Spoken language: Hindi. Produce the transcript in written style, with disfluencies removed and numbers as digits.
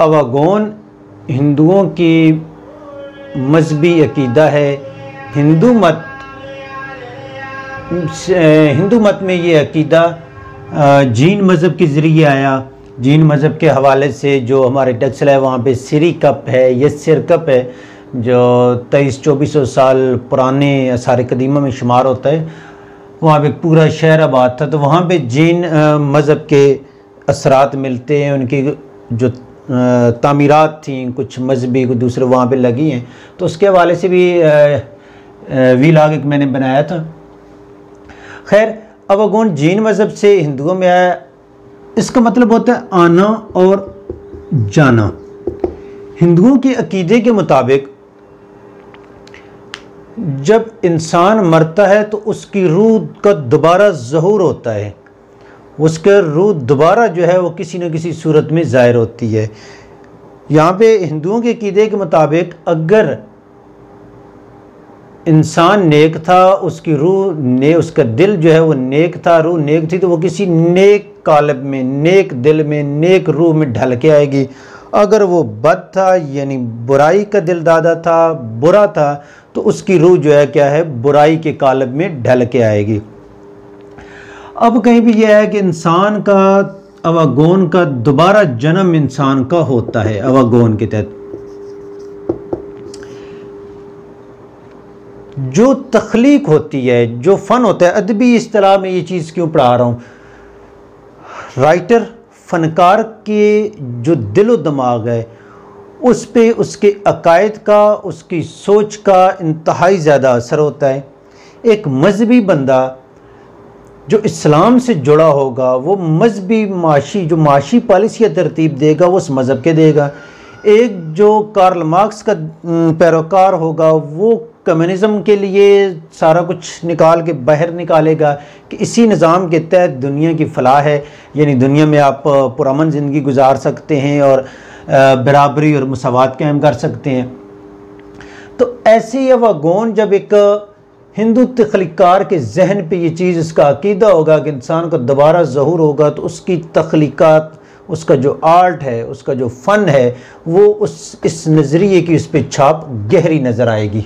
अवागोन हिंदुओं की मजहबी अकीदा है। हिंदू मत में ये अकीदा जीन मज़हब के ज़रिए आया। जीन मज़हब के हवाले से जो हमारे टक्सल है वहाँ पे सिरी कप है, यस्सिर कप है, जो 2300-2400 साल पुराने आसार कदीमा में शुमार होता है। वहाँ पे पूरा शहर आबाद था, तो वहाँ पे जीन मज़हब के असरात मिलते हैं। उनकी जो तामीरात थी कुछ मजहबी को दूसरे वहाँ पे लगी हैं, तो उसके हवाले से भी वीलॉग एक मैंने बनाया था। खैर, अवागोन जीन मज़हब से हिंदुओं में आया। इसका मतलब होता है आना और जाना। हिंदुओं के अकीदे के मुताबिक जब इंसान मरता है तो उसकी रूह का दोबारा ज़हूर होता है, उसका रूह दोबारा जो है वो किसी न किसी सूरत में ज़ाहिर होती है। यहाँ पे हिंदुओं के अकीदे के मुताबिक अगर इंसान नेक था, उसकी रूह ने, उसका दिल जो है वो नेक था, रूह नेक थी, तो वो किसी नेक कालब में, नेक दिल में, नेक रूह में ढल के आएगी। अगर वो बद था यानी बुराई का दिल दादा था, बुरा था, तो उसकी रूह जो है क्या है, बुराई के कालब में ढल के आएगी। अब कहीं भी यह है कि इंसान का, अवागोन का दोबारा जन्म इंसान का होता है। अवागोन के तहत जो तख्लीक होती है, जो फ़न होता है, अदबी इस्तिलाह में ये चीज़ क्यों पढ़ा रहा हूँ, राइटर फ़नकार के जो दिलो दिमाग है उस पे उसके अकायद का, उसकी सोच का इंतहाई ज़्यादा असर होता है। एक मजहबी बंदा जो इस्लाम से जुड़ा होगा वो मजहबी माशी, जो माशी पॉलिसी तरतीब देगा वो उस मज़हब के देगा। एक जो कार्ल मार्क्स का पैरोकार होगा वो कम्युनिज़म के लिए सारा कुछ निकाल के बाहर निकालेगा कि इसी निज़ाम के तहत दुनिया की फ़लाह है, यानी दुनिया में आप पुरअमन ज़िंदगी गुजार सकते हैं और बराबरी और मसावात कायम कर सकते हैं। तो ऐसे ही अवागोन जब एक हिंदू तख्लीकार के जहन पे ये चीज़, इसका अकीदा होगा कि इंसान का दोबारा ज़हूर होगा, तो उसकी तख्लीकात, उसका जो आर्ट है, उसका जो फ़न है, वो इस नज़रिए की उस पर छाप गहरी नज़र आएगी।